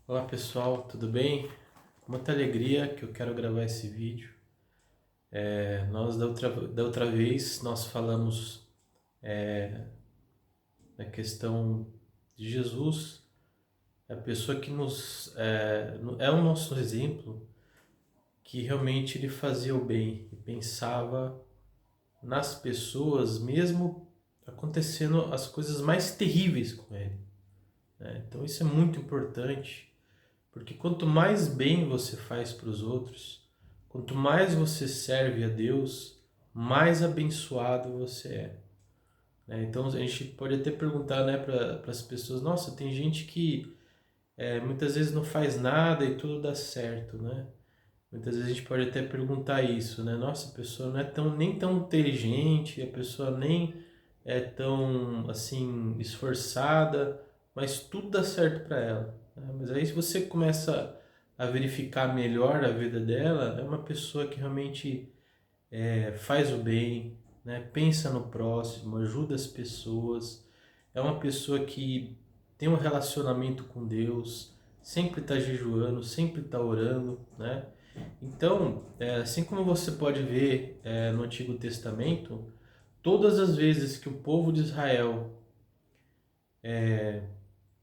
Olá pessoal, tudo bem? Com muita alegria que eu quero gravar esse vídeo. Nós da outra vez nós falamos da questão de Jesus, a pessoa que é o nosso exemplo, que realmente ele fazia o bem e pensava nas pessoas, mesmo acontecendo as coisas mais terríveis com ele, né? Então isso é muito importante. Porque quanto mais bem você faz para os outros, quanto mais você serve a Deus, mais abençoado você é, né? Então a gente pode até perguntar, né, para as pessoas: nossa, tem gente que muitas vezes não faz nada e tudo dá certo, né? Muitas vezes a gente pode até perguntar isso, né? Nossa, a pessoa não é nem tão inteligente, a pessoa nem é tão assim esforçada, mas tudo dá certo para ela, né? Mas aí se você começa a verificar melhor a vida dela, é uma pessoa que realmente faz o bem, né? Pensa no próximo, ajuda as pessoas, é uma pessoa que tem um relacionamento com Deus, sempre está jejuando, sempre está orando, né? Então, assim como você pode ver no Antigo Testamento, todas as vezes que o povo de Israel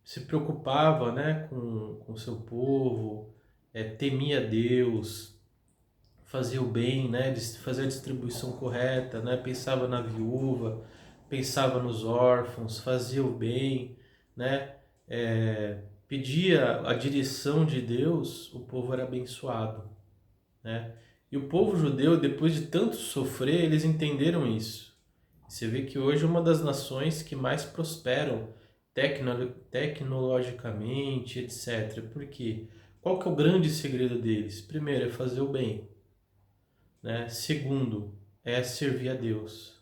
se preocupava, né, com o seu povo, temia Deus, fazia o bem, né, fazia a distribuição correta, né, pensava na viúva, pensava nos órfãos, fazia o bem, né, pedia a direção de Deus, o povo era abençoado, né? E o povo judeu, depois de tanto sofrer, eles entenderam isso. Você vê que hoje é uma das nações que mais prosperam tecnologicamente, etc. Por quê? Qual que é o grande segredo deles? Primeiro, é fazer o bem, né? Segundo, é servir a Deus.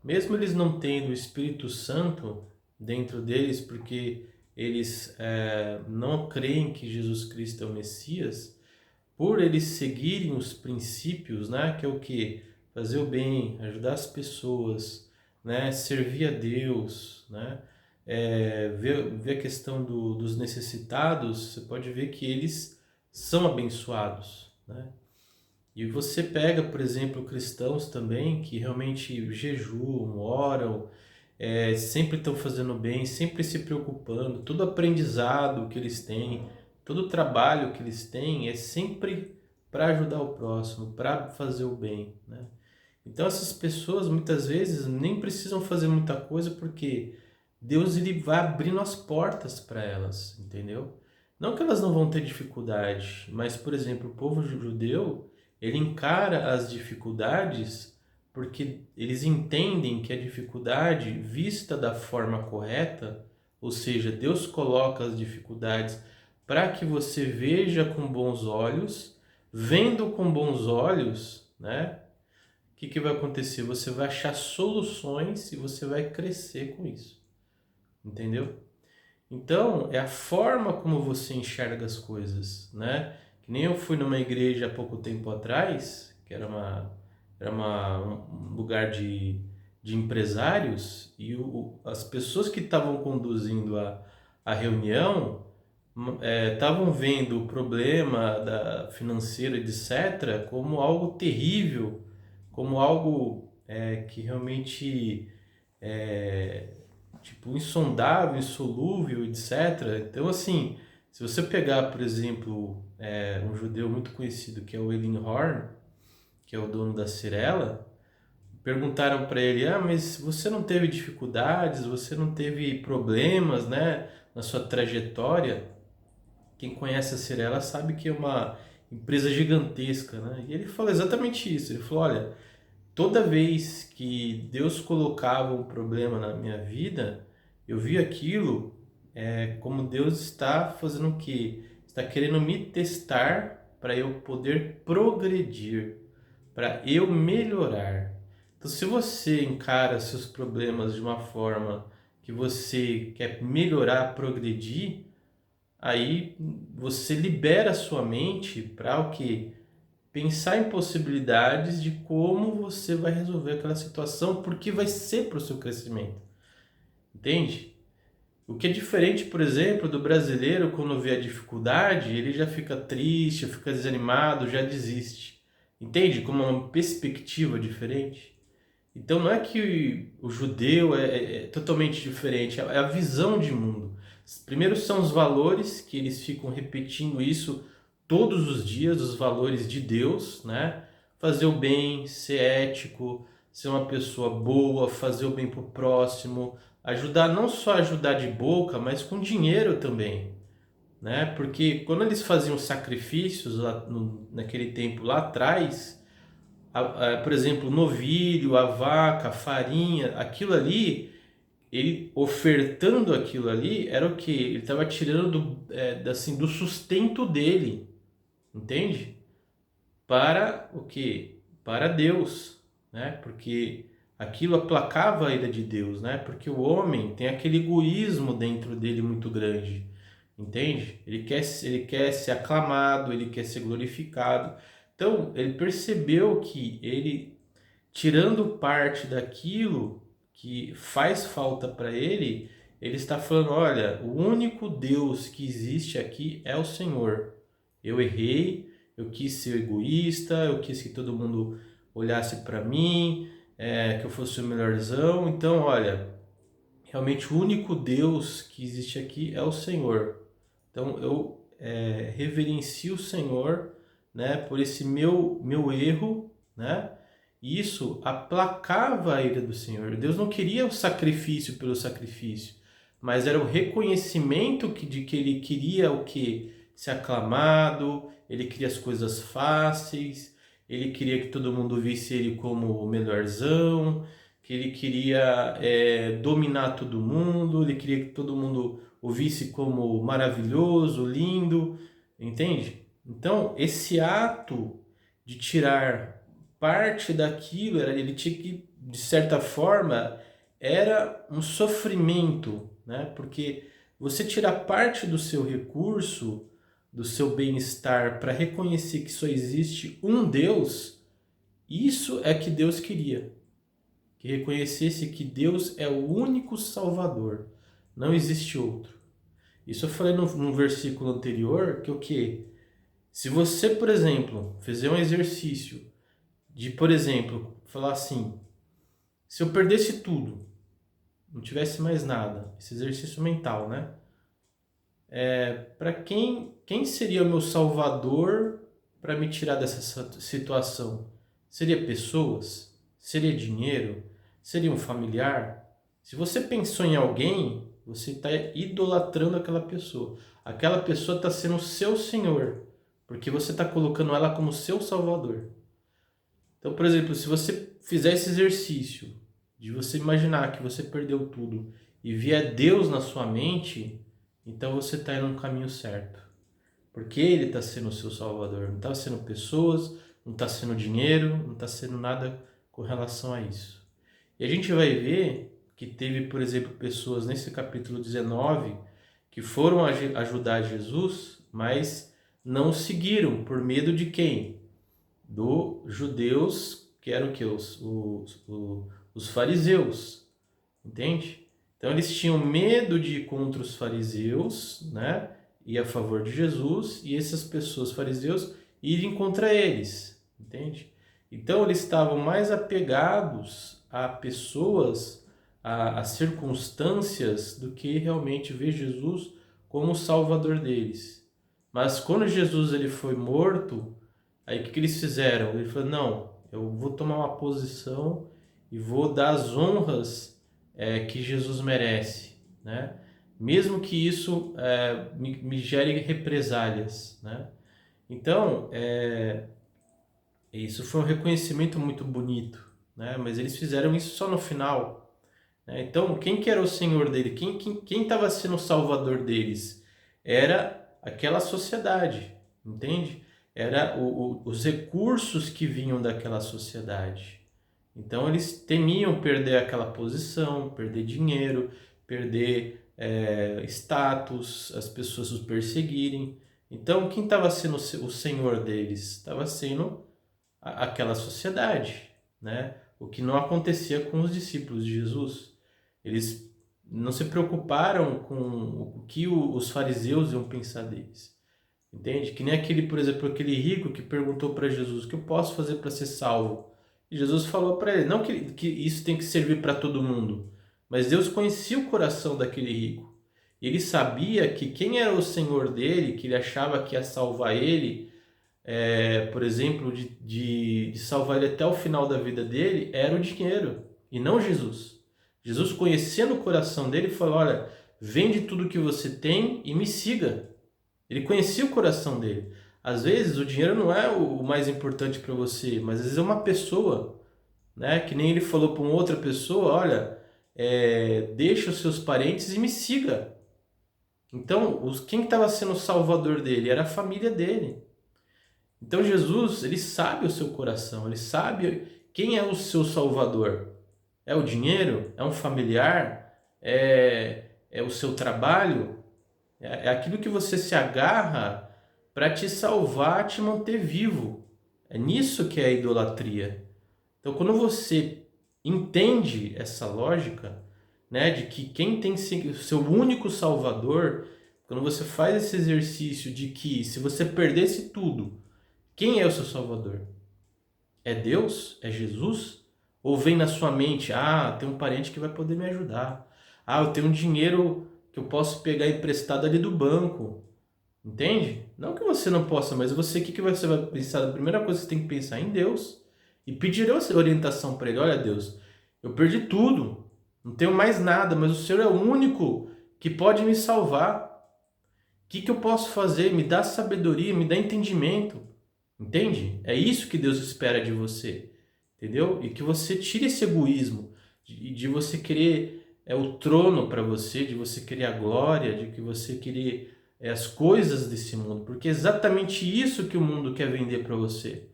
Mesmo eles não tendo o Espírito Santo dentro deles, porque eles não creem que Jesus Cristo é o Messias, por eles seguirem os princípios, né, que é o que? Fazer o bem, ajudar as pessoas, né, servir a Deus, né, ver a questão dos necessitados, você pode ver que eles são abençoados, né? E você pega, por exemplo, cristãos também que realmente jejuam, oram, sempre estão fazendo bem, sempre se preocupando, todo aprendizado que eles têm, todo trabalho que eles têm é sempre para ajudar o próximo, para fazer o bem, né? Então essas pessoas muitas vezes nem precisam fazer muita coisa porque Deus ele vai abrindo as portas para elas, entendeu? Não que elas não vão ter dificuldade, mas por exemplo, o povo judeu, ele encara as dificuldades porque eles entendem que a dificuldade vista da forma correta, ou seja, Deus coloca as dificuldades para que você veja com bons olhos, vendo com bons olhos, né? O que vai acontecer? Você vai achar soluções e você vai crescer com isso, entendeu? Então, é a forma como você enxerga as coisas, né? Que nem eu fui numa igreja há pouco tempo atrás, que um lugar de empresários, e as pessoas que estavam conduzindo a reunião estavam vendo o problema financeiro, etc., como algo terrível, como algo que realmente é, tipo insondável, insolúvel, etc. Então, assim, se você pegar, por exemplo, um judeu muito conhecido que é o Elin Horn, que é o dono da Cirela, perguntaram para ele: ah, mas você não teve dificuldades, você não teve problemas, né, na sua trajetória? Quem conhece a Cirela sabe que é uma empresa gigantesca, né? E ele falou exatamente isso. Ele falou: olha, toda vez que Deus colocava um problema na minha vida, eu vi aquilo como Deus está fazendo o quê? Está querendo me testar para eu poder progredir, para eu melhorar. Então, se você encara seus problemas de uma forma que você quer melhorar, progredir, aí você libera a sua mente para o quê? Pensar em possibilidades de como você vai resolver aquela situação, porque vai ser para o seu crescimento, entende? O que é diferente, por exemplo, do brasileiro, quando vê a dificuldade, ele já fica triste, fica desanimado, já desiste. Entende? Como uma perspectiva diferente. Então não é que o judeu é totalmente diferente, é a visão de mundo. Primeiro são os valores, que eles ficam repetindo isso todos os dias, os valores de Deus, né? Fazer o bem, ser ético, ser uma pessoa boa, fazer o bem pro próximo, ajudar, não só ajudar de boca, mas com dinheiro também, né? Porque quando eles faziam sacrifícios lá naquele tempo lá atrás, por exemplo, o novilho, a vaca, a farinha, aquilo ali, ele ofertando aquilo ali, era o que? Ele estava tirando assim, do sustento dele, entende? Para o que? Para Deus, né? Porque aquilo aplacava a ira de Deus, né? Porque o homem tem aquele egoísmo dentro dele muito grande, entende? Ele quer ser aclamado, ele quer ser glorificado. Então, ele percebeu que ele, tirando parte daquilo que faz falta para ele, ele está falando: olha, o único Deus que existe aqui é o Senhor. Eu errei, eu quis ser egoísta, eu quis que todo mundo olhasse para mim, que eu fosse o melhorzão. Então, olha, realmente o único Deus que existe aqui é o Senhor. Então, eu reverencio o Senhor, né, por esse meu erro, né? E isso aplacava a ira do Senhor. Deus não queria o sacrifício pelo sacrifício, mas era o reconhecimento de que ele queria o que? Ser aclamado, ele queria as coisas fáceis, ele queria que todo mundo visse ele como o melhorzão, que ele queria dominar todo mundo, ele queria que todo mundo o visse como maravilhoso, lindo, entende? Então, esse ato de tirar parte daquilo, ele tinha que, de certa forma, era um sofrimento, né? Porque você tirar parte do seu recurso, do seu bem-estar, para reconhecer que só existe um Deus, isso é que Deus queria. Que reconhecesse que Deus é o único Salvador, não existe outro. Isso eu falei no versículo anterior, que o quê? Se você, por exemplo, fizer um exercício de, por exemplo, falar assim: se eu perdesse tudo, não tivesse mais nada, esse exercício mental, né? Para quem seria o meu salvador para me tirar dessa situação? Seria pessoas? Seria dinheiro? Seria um familiar? Se você pensou em alguém, você está idolatrando aquela pessoa. Aquela pessoa está sendo o seu senhor, porque você está colocando ela como seu salvador. Então, por exemplo, se você fizer esse exercício de você imaginar que você perdeu tudo e vier Deus na sua mente, então você está indo no caminho certo. Porque Ele está sendo o seu salvador. Não está sendo pessoas, não está sendo dinheiro, não está sendo nada com relação a isso. E a gente vai ver que teve, por exemplo, pessoas nesse capítulo 19 que foram ajudar Jesus, mas não seguiram por medo de quem? Dos judeus, que eram o que? Os fariseus, entende? Então eles tinham medo de ir contra os fariseus, né? E a favor de Jesus, e essas pessoas fariseus irem contra eles, entende? Então eles estavam mais apegados a pessoas, a circunstâncias, do que realmente ver Jesus como o salvador deles. Mas quando Jesus ele foi morto, aí o que eles fizeram? Ele falou: não, eu vou tomar uma posição e vou dar as honras que Jesus merece, né? Mesmo que isso me gere represálias, né? Então, isso foi um reconhecimento muito bonito, né? Mas eles fizeram isso só no final, né? Então, quem que era o Senhor dele? Quem estava sendo o Salvador deles? Era aquela sociedade, entende? Era os recursos que vinham daquela sociedade. Então eles temiam perder aquela posição, perder dinheiro, perder status, as pessoas os perseguirem. Então quem estava sendo o senhor deles? Estava sendo aquela sociedade, né? O que não acontecia com os discípulos de Jesus. Eles não se preocuparam com o que os fariseus iam pensar deles. Entende? Que nem aquele, por exemplo, aquele rico que perguntou para Jesus: o que eu posso fazer para ser salvo? E Jesus falou para ele, não que isso tem que servir para todo mundo, mas Deus conhecia o coração daquele rico. E ele sabia que quem era o Senhor dele, que ele achava que ia salvar ele, por exemplo, de salvar ele até o final da vida dele, era o dinheiro, e não Jesus. Jesus, conhecendo o coração dele, falou: olha, vende tudo que você tem e me siga. Ele conhecia o coração dele. Às vezes o dinheiro não é o mais importante para você, mas às vezes é uma pessoa, né? Que nem ele falou para uma outra pessoa: olha, deixa os seus parentes e me siga. Então, quem estava sendo o salvador dele era a família dele. Então Jesus, ele sabe o seu coração, ele sabe quem é o seu salvador. É o dinheiro? É um familiar? É o seu trabalho? É aquilo que você se agarra para te salvar, te manter vivo. É nisso que é a idolatria. Então, quando você entende essa lógica, né, de que quem tem o seu único salvador, quando você faz esse exercício de que se você perdesse tudo, quem é o seu salvador? É Deus? É Jesus? Ou vem na sua mente: ah, tem um parente que vai poder me ajudar. Ah, eu tenho um dinheiro que eu posso pegar emprestado ali do banco. Entende? Não que você não possa, mas você, o que você vai pensar? A primeira coisa que você tem que pensar em Deus e pedir orientação para Ele. Olha, Deus, eu perdi tudo, não tenho mais nada, mas o Senhor é o único que pode me salvar. O que eu posso fazer? Me dá sabedoria, me dá entendimento. Entende? É isso que Deus espera de você. Entendeu? E que você tire esse egoísmo de você querer o trono para você, de você querer a glória, de que você querer as coisas desse mundo, porque é exatamente isso que o mundo quer vender para você.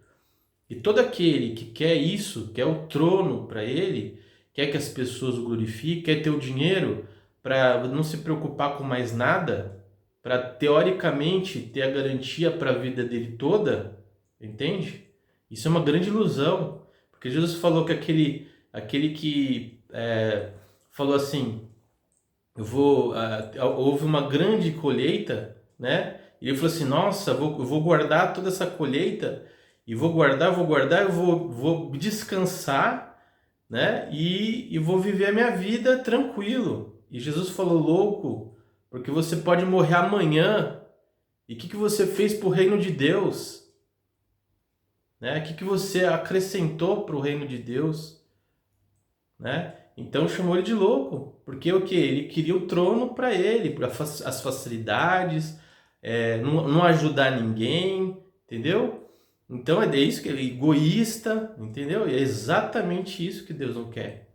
E todo aquele que quer isso, quer o trono para ele, quer que as pessoas o glorifiquem, quer ter o dinheiro para não se preocupar com mais nada, para teoricamente ter a garantia para a vida dele toda, entende? Isso é uma grande ilusão, porque Jesus falou que aquele que falou assim: houve uma grande colheita, né? E ele falou assim: nossa, eu vou guardar toda essa colheita e vou guardar, eu vou descansar, né? E vou viver a minha vida tranquilo. E Jesus falou: louco, porque você pode morrer amanhã. E o que você fez para o reino de Deus? Né? O que você acrescentou para o reino de Deus? Né? Então chamou ele de louco, porque o que? Ele queria o trono para ele, as facilidades, não ajudar ninguém, entendeu? Então é isso que ele é egoísta, entendeu? E é exatamente isso que Deus não quer,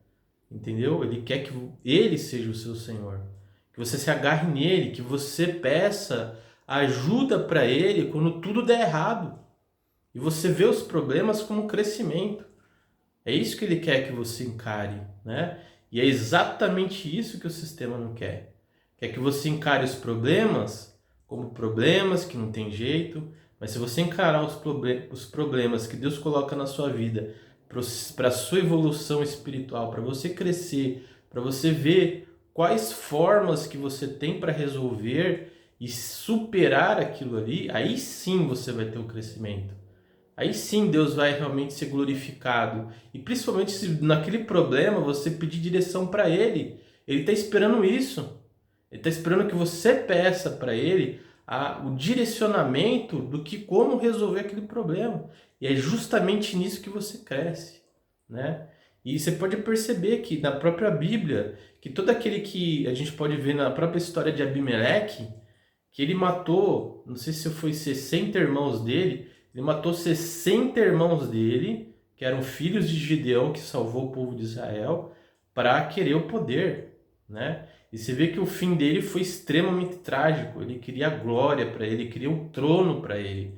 entendeu? Ele quer que ele seja o seu Senhor, que você se agarre nele, que você peça ajuda para ele quando tudo der errado, e você vê os problemas como crescimento. É isso que ele quer que você encare, né? E é exatamente isso que o sistema não quer. Quer que você encare os problemas como problemas que não tem jeito, mas se você encarar os problemas que Deus coloca na sua vida para a sua evolução espiritual, para você crescer, para você ver quais formas que você tem para resolver e superar aquilo ali, aí sim você vai ter o crescimento. Aí sim Deus vai realmente ser glorificado. E principalmente se naquele problema você pedir direção para Ele. Ele está esperando isso. Ele está esperando que você peça para Ele o direcionamento do que como resolver aquele problema. E é justamente nisso que você cresce, né? E você pode perceber que na própria Bíblia, que todo aquele que a gente pode ver na própria história de Abimeleque, que ele matou, não sei se foi 60 irmãos dele, ele matou 60 irmãos dele, que eram filhos de Gideão, que salvou o povo de Israel, para querer o poder, né? E você vê que o fim dele foi extremamente trágico. Ele queria a glória para ele, queria o trono para ele,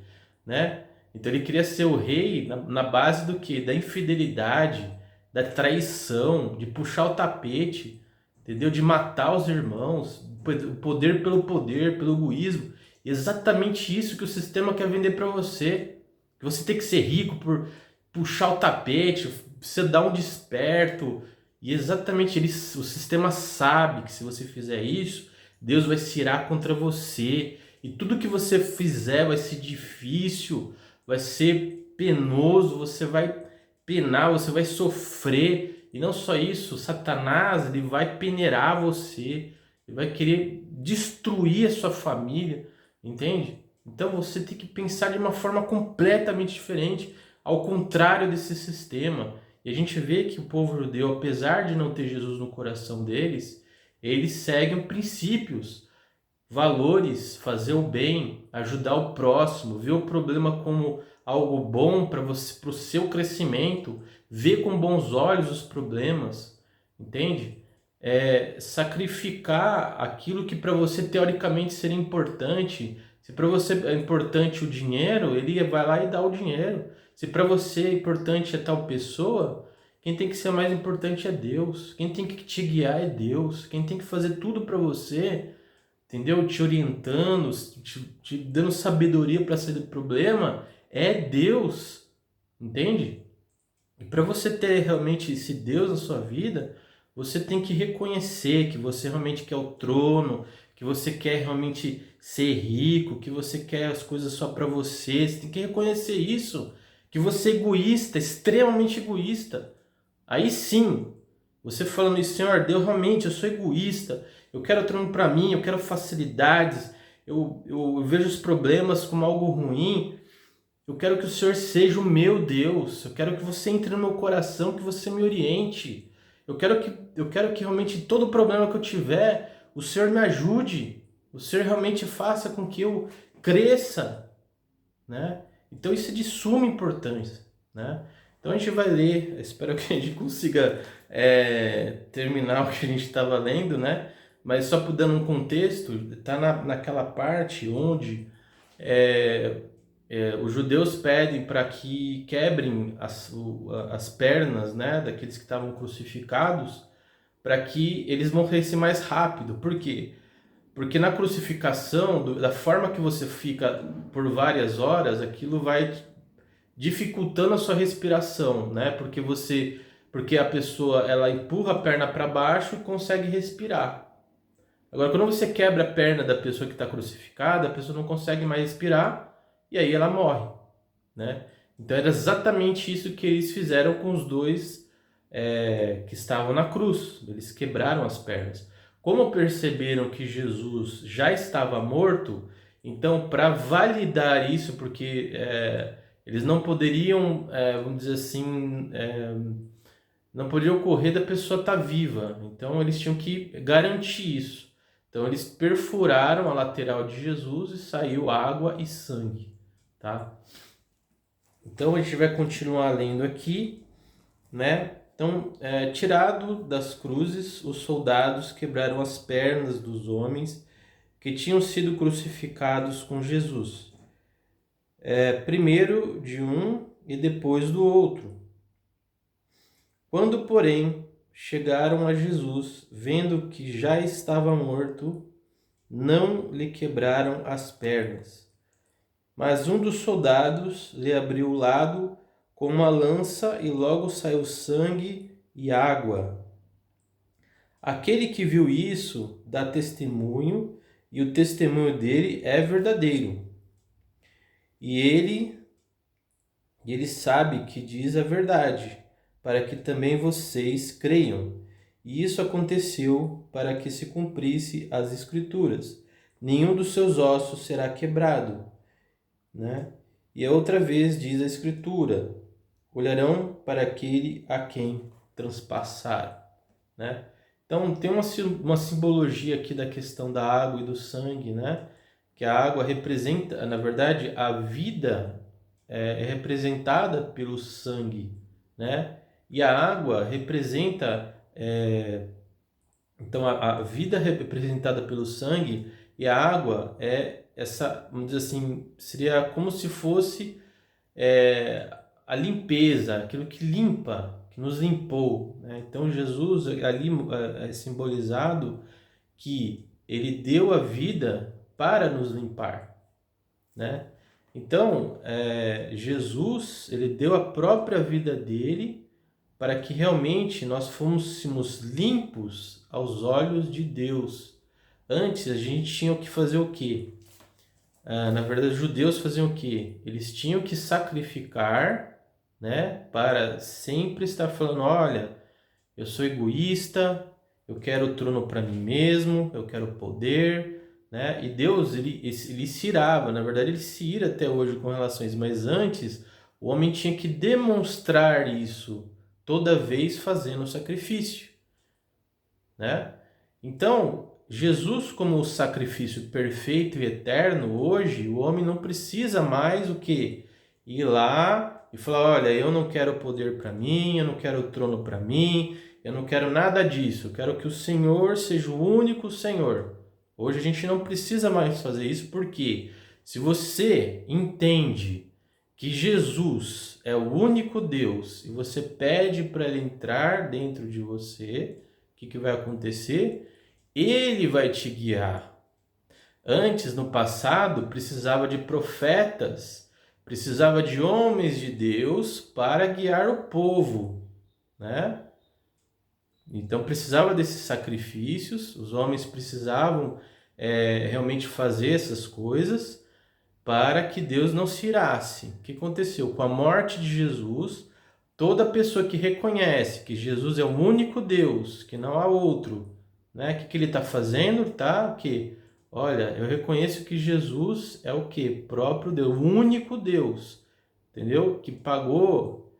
né? Então ele queria ser o rei na base do quê? Da infidelidade, da traição, de puxar o tapete, entendeu? De matar os irmãos, poder, pelo egoísmo. Exatamente isso que o sistema quer vender para você. Que você tem que ser rico por puxar o tapete, você dar um desperto E exatamente o sistema sabe que se você fizer isso, Deus vai se irar contra você. E tudo que você fizer vai ser difícil, vai ser penoso, você vai penar, você vai sofrer. E não só isso, Satanás, ele vai peneirar você, ele vai querer destruir a sua família, entende? Então você tem que pensar de uma forma completamente diferente, ao contrário desse sistema. E a gente vê que o povo judeu, apesar de não ter Jesus no coração deles, eles seguem princípios, valores, fazer o bem, ajudar o próximo, ver o problema como algo bom para você, para o seu crescimento, ver com bons olhos os problemas, entende? Sacrificar aquilo que para você teoricamente seria importante. Se para você é importante o dinheiro, ele vai lá e dá o dinheiro. Se para você é importante tal pessoa, quem tem que ser mais importante é Deus. Quem tem que te guiar é Deus. Quem tem que fazer tudo para você, entendeu? Te orientando, te dando sabedoria para sair do problema, é Deus, entende? E para você ter realmente esse Deus na sua vida, você tem que reconhecer que você realmente quer o trono, que você quer realmente ser rico, que você quer as coisas só para você. Você tem que reconhecer isso, que você é egoísta, extremamente egoísta. Aí sim, você falando isso, Senhor, Deus, realmente eu sou egoísta, eu quero o trono para mim, eu quero facilidades, eu vejo os problemas como algo ruim. Eu quero que o Senhor seja o meu Deus. Eu quero que você entre no meu coração, que você me oriente. Eu quero que realmente todo problema que eu tiver, o Senhor me ajude. O Senhor realmente faça com que eu cresça, né? Então isso é de suma importância, né? Então a gente vai ler, espero que a gente consiga terminar o que a gente estava lendo, né? Mas só dando um contexto, está naquela parte onde é, os judeus pedem para que quebrem as pernas, né, daqueles que estavam crucificados, para que eles morressem mais rápido. Por quê? Porque na crucificação, da forma que você fica por várias horas, aquilo vai dificultando a sua respiração, né? Porque a pessoa ela empurra a perna para baixo e consegue respirar. Agora, quando você quebra a perna da pessoa que está crucificada, a pessoa não consegue mais respirar e aí ela morre, né? Então era exatamente isso que eles fizeram com os dois que estavam na cruz. Eles quebraram as pernas. Como perceberam que Jesus já estava morto, então para validar isso, porque eles não poderiam, vamos dizer assim, não poderia ocorrer da pessoa estar viva. Então eles tinham que garantir isso. Então eles perfuraram a lateral de Jesus e saiu água e sangue, tá? Então a gente vai continuar lendo aqui, né? Então, tirado das cruzes, os soldados quebraram as pernas dos homens que tinham sido crucificados com Jesus. Primeiro de um e depois do outro. Quando, porém, chegaram a Jesus, vendo que já estava morto, não lhe quebraram as pernas. Mas um dos soldados lhe abriu o lado com uma lança e logo saiu sangue e água. Aquele que viu isso dá testemunho e o testemunho dele é verdadeiro. E ele sabe que diz a verdade, para que também vocês creiam. E isso aconteceu para que se cumprisse as Escrituras. Nenhum dos seus ossos será quebrado, né? E a outra vez diz a Escritura: olharão para aquele a quem transpassaram, né? Então tem uma simbologia aqui da questão da água e do sangue, né? Que a água representa, na verdade, a vida é representada pelo sangue, né? E a água representa, então a vida representada pelo sangue, e a água é essa, vamos dizer assim, seria como se fosse a limpeza, aquilo que limpa, que nos limpou, né? Então Jesus ali é simbolizado que ele deu a vida para nos limpar, né? Então Jesus ele deu a própria vida dele para que realmente nós fôssemos limpos aos olhos de Deus. Antes a gente tinha que fazer o quê? Na verdade, os judeus faziam o quê? Eles tinham que sacrificar, né, para sempre estar falando, olha, eu sou egoísta, eu quero o trono para mim mesmo, eu quero poder, né? E Deus, ele se irava, na verdade ele se ira até hoje com relações, mas antes o homem tinha que demonstrar isso toda vez fazendo o sacrifício, né? Então, Jesus como o sacrifício perfeito e eterno, hoje o homem não precisa mais o quê? Ir lá e falar, olha, eu não quero poder para mim, eu não quero o trono para mim, eu não quero nada disso, eu quero que o Senhor seja o único Senhor. Hoje a gente não precisa mais fazer isso, porque se você entende que Jesus é o único Deus e você pede para ele entrar dentro de você, o que vai acontecer? Ele vai te guiar. Antes, no passado, precisava de profetas, precisava de homens de Deus para guiar o povo, né? Então precisava desses sacrifícios, os homens precisavam realmente fazer essas coisas para que Deus não se irasse. O que aconteceu? Com a morte de Jesus, toda pessoa que reconhece que Jesus é o único Deus, que não há outro, né? O que ele está fazendo? Tá? O quê? Olha, eu reconheço que Jesus é o quê? Próprio Deus, o único Deus, entendeu? Que pagou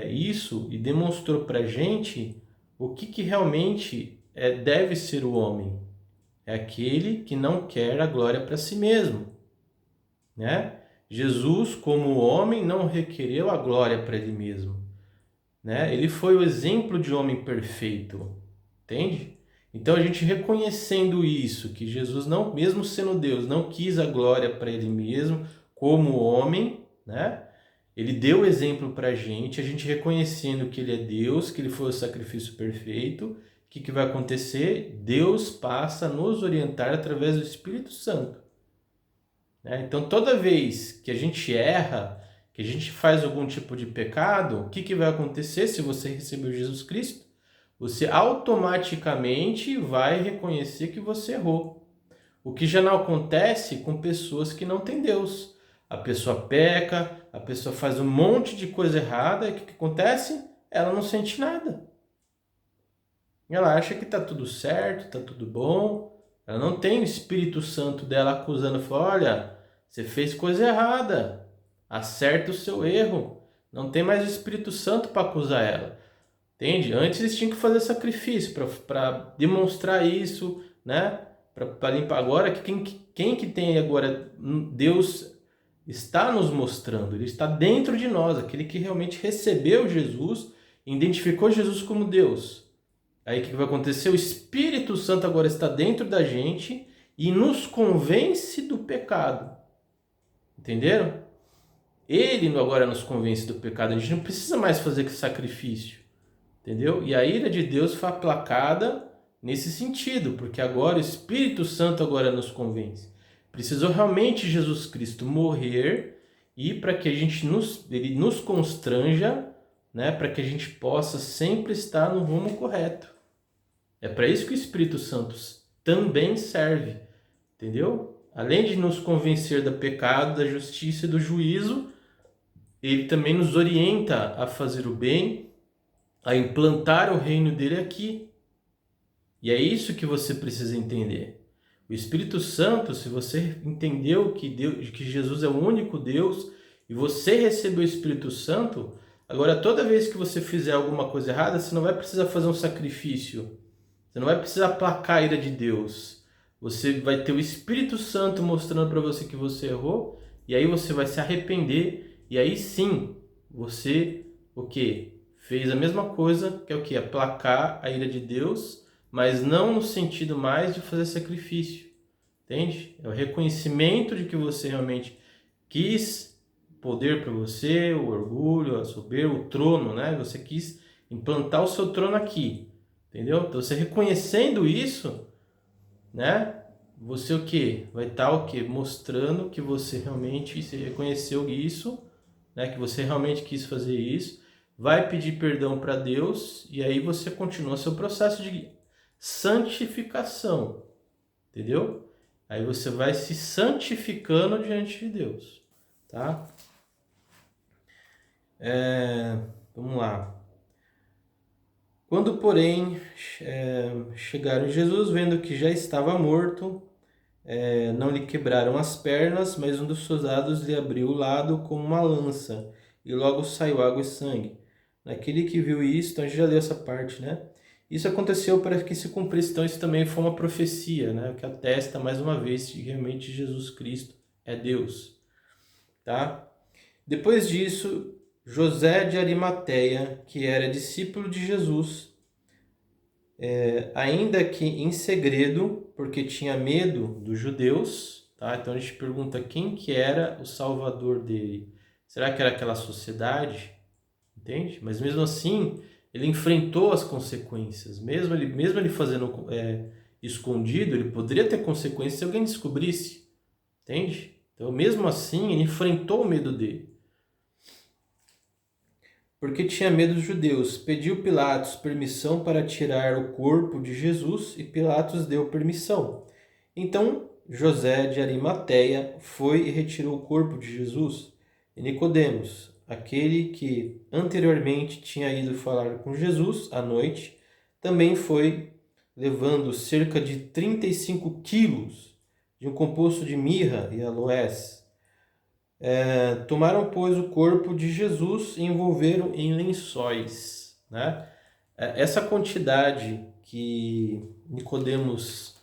isso e demonstrou para gente o que realmente deve ser o homem. É aquele que não quer a glória para si mesmo, né? Jesus, como homem, não requereu a glória para ele mesmo, né? Ele foi o exemplo de homem perfeito, entende? Então a gente reconhecendo isso, que Jesus não, mesmo sendo Deus, não quis a glória para ele mesmo, como homem, né? Ele deu o exemplo para a gente reconhecendo que ele é Deus, que ele foi o sacrifício perfeito. O que vai acontecer? Deus passa a nos orientar através do Espírito Santo, né? Então, toda vez que a gente erra, que a gente faz algum tipo de pecado, o que vai acontecer se você recebeu Jesus Cristo? Você automaticamente vai reconhecer que você errou. O que já não acontece com pessoas que não têm Deus. A pessoa peca, a pessoa faz um monte de coisa errada, e o que acontece? Ela não sente nada. Ela acha que está tudo certo, está tudo bom. Ela não tem o Espírito Santo dela acusando, fala, olha, você fez coisa errada, acerta o seu erro. Não tem mais o Espírito Santo para acusar ela. Entende? Antes eles tinham que fazer sacrifício para demonstrar isso, né? Para limpar. Agora, quem que tem agora? Deus está nos mostrando, ele está dentro de nós, aquele que realmente recebeu Jesus, identificou Jesus como Deus. Aí o que vai acontecer? O Espírito Santo agora está dentro da gente e nos convence do pecado. Entenderam? Ele agora nos convence do pecado. A gente não precisa mais fazer sacrifício. Entendeu? E a ira de Deus foi aplacada nesse sentido, porque agora o Espírito Santo agora nos convence. Precisou realmente Jesus Cristo morrer e para que ele nos constranja, né, para que a gente possa sempre estar no rumo correto. É para isso que o Espírito Santo também serve, entendeu? Além de nos convencer do pecado, da justiça e do juízo, ele também nos orienta a fazer o bem, a implantar o reino dele aqui. E é isso que você precisa entender. O Espírito Santo, se você entendeu que Jesus é o único Deus e você recebeu o Espírito Santo, agora toda vez que você fizer alguma coisa errada, você não vai precisar fazer um sacrifício. Você não vai precisar aplacar a ira de Deus. Você vai ter o Espírito Santo mostrando para você que você errou, e aí você vai se arrepender, e aí sim, você, o quê? Fez a mesma coisa, que é o quê? Aplacar a ira de Deus, mas não no sentido mais de fazer sacrifício. Entende? É o reconhecimento de que você realmente quis poder para você, o orgulho, a soberba, o trono, né? Você quis implantar o seu trono aqui. Entendeu? Então, você reconhecendo isso, né? Você o quê? Vai estar o quê? Mostrando que você realmente se reconheceu isso, né? Que você realmente quis fazer isso. vai pedir perdão para Deus e aí você continua seu processo de santificação, entendeu? Aí você vai se santificando diante de Deus, tá? Vamos lá. Quando, porém, chegaram em Jesus, vendo que já estava morto, não lhe quebraram as pernas, mas um dos soldados lhe abriu o lado com uma lança, e logo saiu água e sangue. Naquele que viu isso, então a gente já leu essa parte, né? Isso aconteceu para que se cumprisse, então isso também foi uma profecia, né? Que atesta mais uma vez que realmente Jesus Cristo é Deus, tá? Depois disso, José de Arimateia, que era discípulo de Jesus, ainda que em segredo, porque tinha medo dos judeus, tá? Então a gente pergunta quem que era o salvador dele. Será que era aquela sociedade? Entende? Mas mesmo assim, ele enfrentou as consequências. Mesmo ele fazendo escondido, ele poderia ter consequências se alguém descobrisse. Entende? Então, mesmo assim, ele enfrentou o medo dele. Porque tinha medo dos judeus. Pediu Pilatos permissão para tirar o corpo de Jesus e Pilatos deu permissão. Então José de Arimateia foi e retirou o corpo de Jesus. E Nicodemos, aquele que anteriormente tinha ido falar com Jesus à noite, também foi, levando cerca de 35 quilos de um composto de mirra e aloés. Tomaram, pois, o corpo de Jesus e envolveram em lençóis, né? Essa quantidade que Nicodemos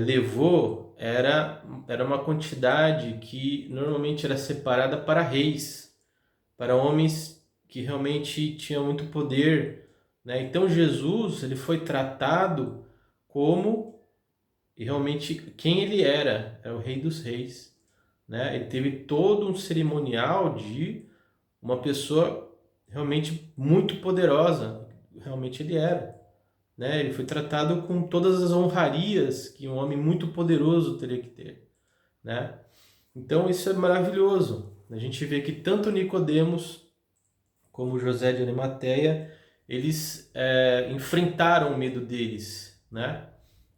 levou era uma quantidade que normalmente era separada para reis, para homens que realmente tinham muito poder, né? Então Jesus ele foi tratado como realmente quem ele era o Rei dos Reis, né? Ele teve todo um cerimonial de uma pessoa realmente muito poderosa, realmente ele era, né? Ele foi tratado com todas as honrarias que um homem muito poderoso teria que ter, né? Então isso é maravilhoso. A gente vê que tanto Nicodemos como José de Arimateia, eles enfrentaram o medo deles, né?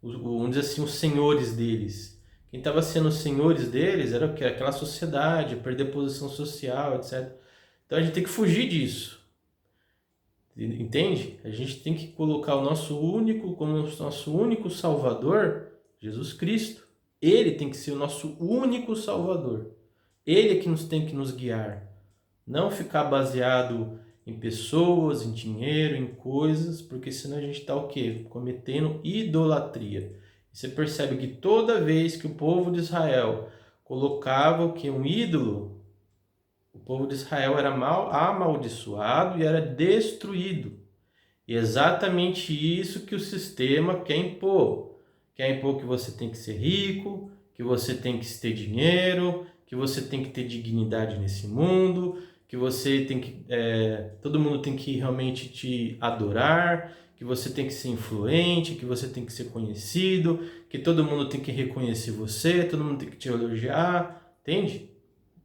Vamos dizer assim, os senhores deles. Quem estava sendo os senhores deles era o quê? Aquela sociedade, perder posição social, etc. Então a gente tem que fugir disso. Entende? A gente tem que colocar o nosso único, como nosso único Salvador, Jesus Cristo. Ele tem que ser o nosso único Salvador. Ele é que nos tem que nos guiar. Não ficar baseado em pessoas, em dinheiro, em coisas, porque senão a gente está o quê? Cometendo idolatria. Você percebe que toda vez que o povo de Israel colocava o que? Um ídolo, o povo de Israel era mal amaldiçoado e era destruído. E é exatamente isso que o sistema quer impor. Quer impor que você tem que ser rico, que você tem que ter dinheiro, que você tem que ter dignidade nesse mundo, que você tem que... todo mundo tem que realmente te adorar, que você tem que ser influente, que você tem que ser conhecido, que todo mundo tem que reconhecer você, todo mundo tem que te elogiar, entende?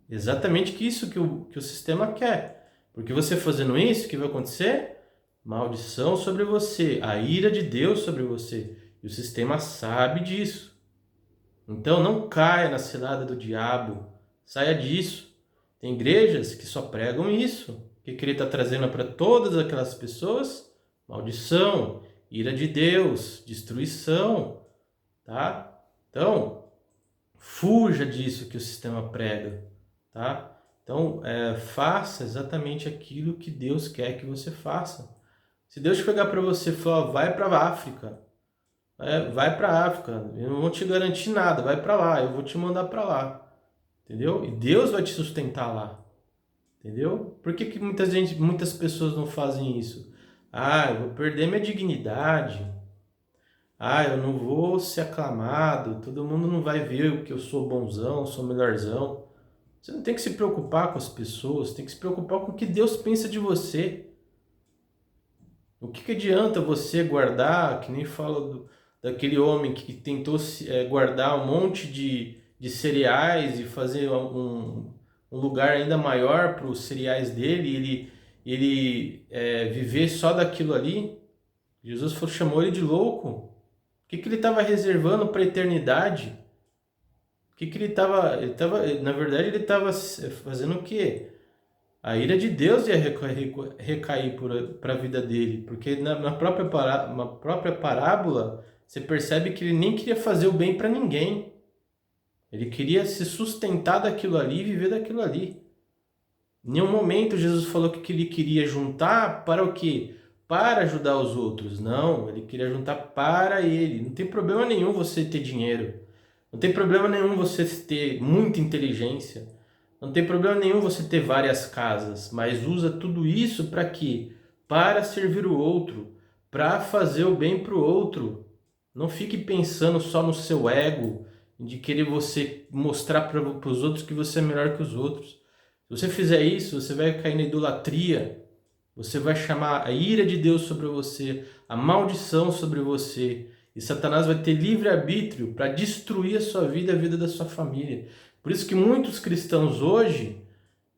Exatamente isso que o sistema quer. Porque você fazendo isso, o que vai acontecer? Maldição sobre você, a ira de Deus sobre você. E o sistema sabe disso. Então não caia na cilada do diabo. Saia disso. Tem igrejas que só pregam isso. O que ele está trazendo para todas aquelas pessoas? Maldição, ira de Deus, destruição. Tá? Então, fuja disso que o sistema prega. Tá? Então, faça exatamente aquilo que Deus quer que você faça. Se Deus pegar para você e falar, vai para a África, vai para a África, eu não vou te garantir nada, vai para lá, eu vou te mandar para lá, entendeu? E Deus vai te sustentar lá, entendeu? Por que muitas pessoas não fazem isso? Eu vou perder minha dignidade, eu não vou ser aclamado, todo mundo não vai ver que eu sou bonzão, sou melhorzão. Você não tem que se preocupar com as pessoas, tem que se preocupar com o que Deus pensa de você. O que adianta você guardar, que nem fala daquele homem que tentou guardar um monte de cereais e fazer um lugar ainda maior para os cereais dele, ele viver só daquilo ali. Jesus chamou ele de louco. O que ele estava reservando para a eternidade? O que ele estava... Na verdade, ele estava fazendo o quê? A ira de Deus ia recair para a vida dele. Porque na própria parábola, você percebe que ele nem queria fazer o bem para ninguém. Ele queria se sustentar daquilo ali e viver daquilo ali. Em nenhum momento Jesus falou que ele queria juntar para o quê? Para ajudar os outros. Não, ele queria juntar para ele. Não tem problema nenhum você ter dinheiro. Não tem problema nenhum você ter muita inteligência. Não tem problema nenhum você ter várias casas. Mas usa tudo isso para quê? Para servir o outro. Para fazer o bem para o outro. Não fique pensando só no seu ego, de querer você mostrar para os outros que você é melhor que os outros. Se você fizer isso, você vai cair na idolatria. Você vai chamar a ira de Deus sobre você, a maldição sobre você. E Satanás vai ter livre-arbítrio para destruir a sua vida e a vida da sua família. Por isso que muitos cristãos hoje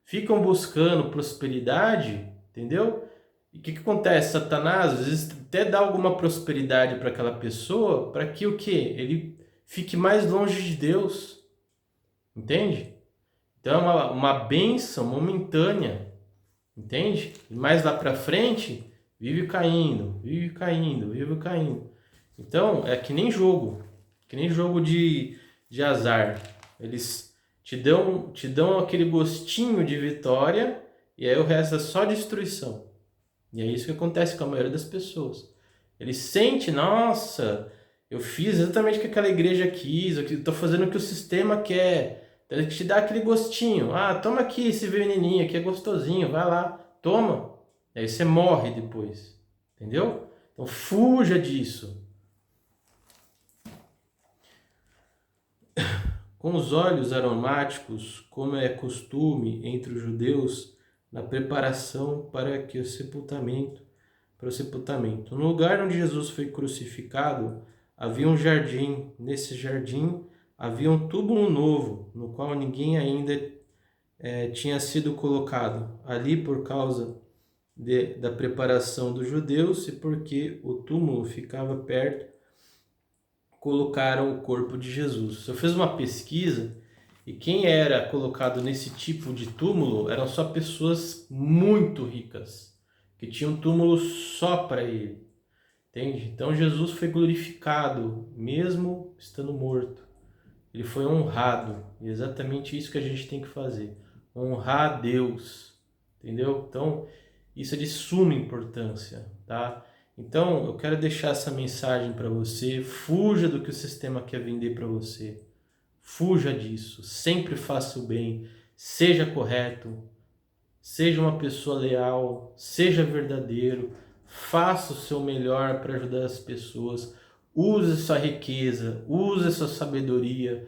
ficam buscando prosperidade, entendeu? E o que acontece? Satanás às vezes até dá alguma prosperidade para aquela pessoa, para que o quê? Ele fique mais longe de Deus. Entende? Então é uma bênção momentânea. Entende? E mais lá para frente, vive caindo, vive caindo, vive caindo. Então é que nem jogo de azar. Eles te dão aquele gostinho de vitória e aí o resto é só destruição. E é isso que acontece com a maioria das pessoas. Ele sente, nossa, eu fiz exatamente o que aquela igreja quis, eu estou fazendo o que o sistema quer. Então ele te dá aquele gostinho. Ah, toma aqui esse veneninho aqui, é gostosinho, vai lá, toma. E aí você morre depois. Entendeu? Então fuja disso. Com os óleos aromáticos, como é costume entre os judeus, na preparação para o sepultamento. No lugar onde Jesus foi crucificado, havia um jardim. Nesse jardim havia um túmulo novo, no qual ninguém ainda tinha sido colocado. Ali, por causa da preparação dos judeus e porque o túmulo ficava perto, colocaram o corpo de Jesus. Eu fiz uma pesquisa e quem era colocado nesse tipo de túmulo eram só pessoas muito ricas, que tinham túmulo só para ele. Entende? Então Jesus foi glorificado, mesmo estando morto. Ele foi honrado. E é exatamente isso que a gente tem que fazer. Honrar a Deus. Entendeu? Então, isso é de suma importância, tá? Então, eu quero deixar essa mensagem para você. Fuja do que o sistema quer vender para você. Fuja disso. Sempre faça o bem. Seja correto. Seja uma pessoa leal. Seja verdadeiro. Faça o seu melhor para ajudar as pessoas. Use sua riqueza. Use sua sabedoria.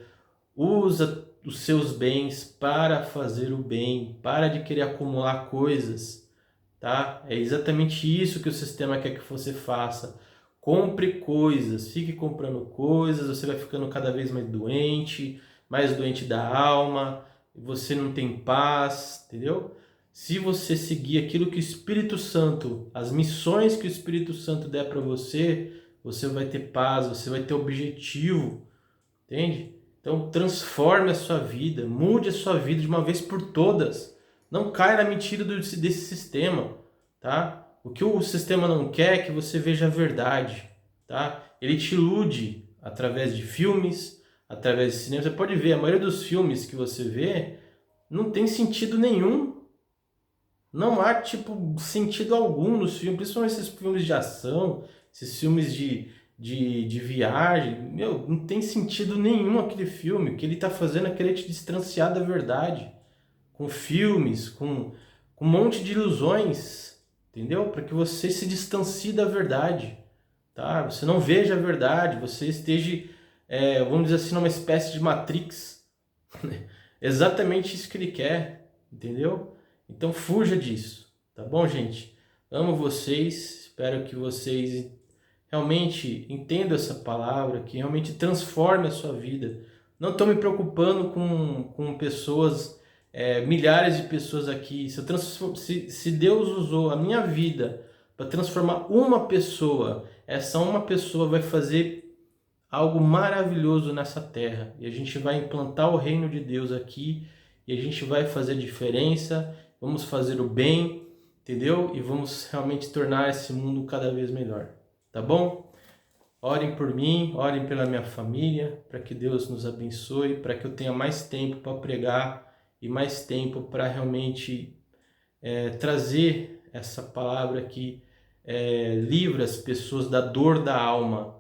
Use os seus bens para fazer o bem. Para de querer acumular coisas. Tá? É exatamente isso que o sistema quer que você faça. Compre coisas, fique comprando coisas, você vai ficando cada vez mais doente da alma, você não tem paz, entendeu? Se você seguir aquilo que o Espírito Santo, as missões que o Espírito Santo der para você, você vai ter paz, você vai ter objetivo, entende? Então transforme a sua vida, mude a sua vida de uma vez por todas. Não caia na mentira desse sistema, tá? O que o sistema não quer é que você veja a verdade, tá? Ele te ilude através de filmes, através de cinema. Você pode ver, a maioria dos filmes que você vê não tem sentido nenhum. Não há, sentido algum nos filmes, principalmente esses filmes de ação, esses filmes de viagem. Meu, não tem sentido nenhum aquele filme. O que ele está fazendo é querer te distanciar da verdade. Com filmes, com um monte de ilusões, entendeu? Para que você se distancie da verdade, tá? Você não veja a verdade, você esteja, vamos dizer assim, numa espécie de Matrix. Exatamente isso que ele quer, entendeu? Então fuja disso, tá bom, gente? Amo vocês, espero que vocês realmente entendam essa palavra, que realmente transforme a sua vida. Não estou me preocupando com pessoas milhares de pessoas aqui, se Deus usou a minha vida para transformar uma pessoa, essa uma pessoa vai fazer algo maravilhoso nessa terra. E a gente vai implantar o reino de Deus aqui, e a gente vai fazer diferença, vamos fazer o bem, entendeu? E vamos realmente tornar esse mundo cada vez melhor, tá bom? Orem por mim, orem pela minha família, para que Deus nos abençoe, para que eu tenha mais tempo para pregar e mais tempo para realmente trazer essa palavra que livra as pessoas da dor da alma,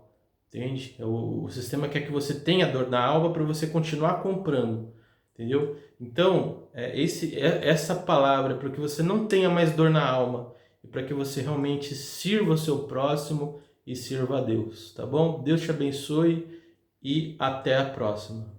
entende? O sistema quer que você tenha dor na alma para você continuar comprando, entendeu? Então, essa palavra para que você não tenha mais dor na alma e para que você realmente sirva o seu próximo e sirva a Deus, tá bom? Deus te abençoe e até a próxima.